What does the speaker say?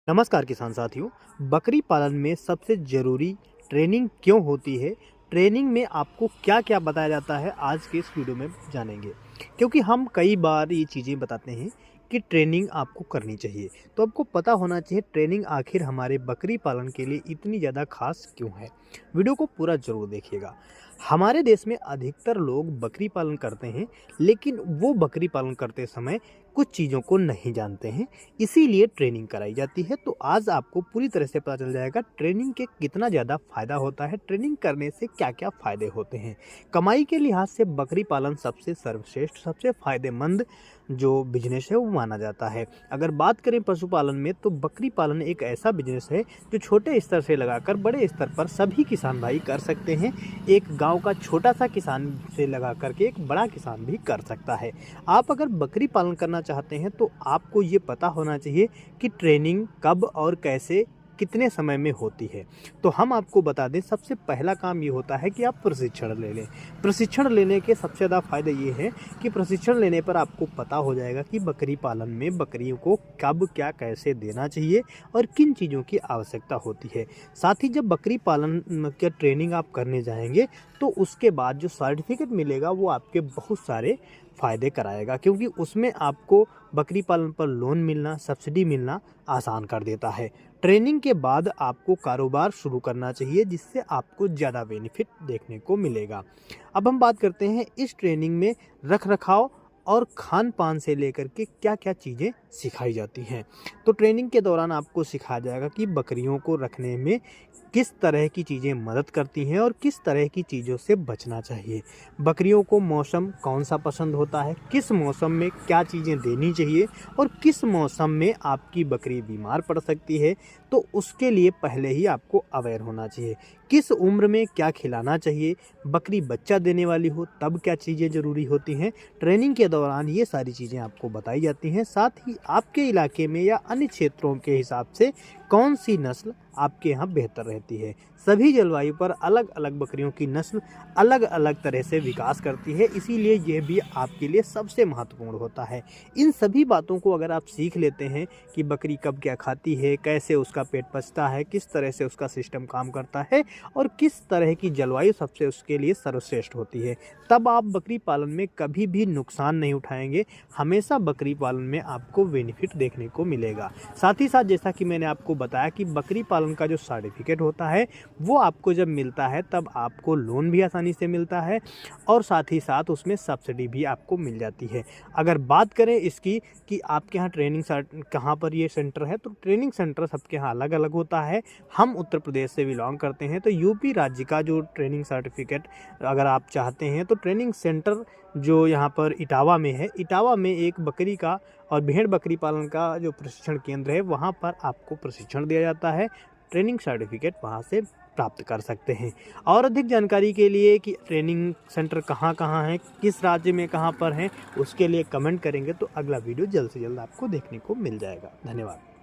नमस्कार किसान साथियों। बकरी पालन में सबसे ज़रूरी ट्रेनिंग क्यों होती है? ट्रेनिंग में आपको क्या-क्या बताया जाता है, आज के इस वीडियो में जानेंगे। क्योंकि हम कई बार ये चीज़ें बताते हैं कि ट्रेनिंग आपको करनी चाहिए, तो आपको पता होना चाहिए ट्रेनिंग आखिर हमारे बकरी पालन के लिए इतनी ज़्यादा ख़ास क्यों है। वीडियो को पूरा ज़रूर देखिएगा। हमारे देश में अधिकतर लोग बकरी पालन करते हैं, लेकिन वो बकरी पालन करते समय कुछ चीज़ों को नहीं जानते हैं, इसीलिए ट्रेनिंग कराई जाती है। तो आज आपको पूरी तरह से पता चल जाएगा ट्रेनिंग के कितना ज़्यादा फ़ायदा होता है, ट्रेनिंग करने से क्या-क्या फ़ायदे होते हैं। कमाई के लिहाज से बकरी पालन सबसे सर्वश्रेष्ठ, सबसे फ़ायदेमंद जो बिज़नेस है वो माना जाता है। अगर बात करें पशुपालन में, तो बकरी पालन एक ऐसा बिज़नेस है जो छोटे स्तर से लगाकर बड़े स्तर पर सभी किसान भाई कर सकते हैं। एक गाँव का छोटा-सा किसान से लगा कर के एक बड़ा किसान भी कर सकता है। आप अगर बकरी पालन करना चाहते हैं तो आपको ये पता होना चाहिए कि ट्रेनिंग कब और कैसे कितने समय में होती है। तो हम आपको बता दें, सबसे पहला काम ये होता है कि आप प्रशिक्षण ले लें। प्रशिक्षण लेने के सबसे ज़्यादा फ़ायदे ये हैं कि प्रशिक्षण लेने पर आपको पता हो जाएगा कि बकरी पालन में बकरियों को कब क्या कैसे देना चाहिए और किन चीज़ों की आवश्यकता होती है। साथ ही जब बकरी पालन का ट्रेनिंग आप करने जाएंगे तो उसके बाद जो सर्टिफिकेट मिलेगा वो आपके बहुत सारे फ़ायदे कराएगा, क्योंकि उसमें आपको बकरी पालन पर लोन मिलना, सब्सिडी मिलना आसान कर देता है। ट्रेनिंग के बाद आपको कारोबार शुरू करना चाहिए, जिससे आपको ज़्यादा बेनिफिट देखने को मिलेगा। अब हम बात करते हैं इस ट्रेनिंग में रख-रखाव और खान-पान से लेकर के क्या-क्या चीज़ें सिखाई जाती हैं। तो ट्रेनिंग के दौरान आपको सिखाया जाएगा कि बकरियों को रखने में किस तरह की चीज़ें मदद करती हैं और किस तरह की चीज़ों से बचना चाहिए। बकरियों को मौसम कौन-सा पसंद होता है, किस मौसम में क्या चीज़ें देनी चाहिए और किस मौसम में आपकी बकरी बीमार पड़ सकती है, तो उसके लिए पहले ही आपको अवेयर होना चाहिए। किस उम्र में क्या खिलाना चाहिए, बकरी बच्चा देने वाली हो तब क्या चीज़ें ज़रूरी होती हैं। ट्रेनिंग के दौरान ये सारी चीज़ें आपको बताई जाती हैं। साथ ही आपके इलाके में या अन्य क्षेत्रों के हिसाब से कौन सी नस्ल आपके यहाँ बेहतर रहती है। सभी जलवायु पर अलग-अलग बकरियों की नस्ल अलग-अलग तरह से विकास करती है, इसीलिए ये भी आपके लिए सबसे महत्वपूर्ण होता है। इन सभी बातों को अगर आप सीख लेते हैं कि बकरी कब क्या खाती है, कैसे उसका पेट पचता है, किस तरह से उसका सिस्टम काम करता है और किस तरह की जलवायु सबसे उसके लिए सर्वश्रेष्ठ होती है, तब आप बकरी पालन में कभी भी नुकसान नहीं उठाएंगे। हमेशा बकरी पालन में आपको बेनिफिट देखने को मिलेगा। साथ ही साथ जैसा कि मैंने आपको बताया कि बकरी पालन का जो सर्टिफिकेट होता है वो आपको जब मिलता है तब आपको लोन भी आसानी से मिलता है और साथ ही साथ उसमें सब्सिडी भी आपको मिल जाती है। अगर बात करें इसकी कि आपके यहाँ ट्रेनिंग कहाँ पर ये सेंटर है, तो ट्रेनिंग सेंटर सबके यहाँ अलग-अलग होता है। हम उत्तर प्रदेश से बिलॉन्ग करते हैं, तो यूपी राज्य का जो ट्रेनिंग सर्टिफिकेट अगर आप चाहते हैं तो ट्रेनिंग सेंटर जो यहाँ पर इटावा में है, इटावा में एक बकरी का और भेड़ बकरी पालन का जो प्रशिक्षण केंद्र है, वहाँ पर आपको प्रशिक्षण दिया जाता है। ट्रेनिंग सर्टिफिकेट वहाँ से प्राप्त कर सकते हैं। और अधिक जानकारी के लिए कि ट्रेनिंग सेंटर कहाँ-कहाँ हैं, किस राज्य में कहाँ पर हैं, उसके लिए कमेंट करेंगे तो अगला वीडियो जल्द से जल्द आपको देखने को मिल जाएगा। धन्यवाद।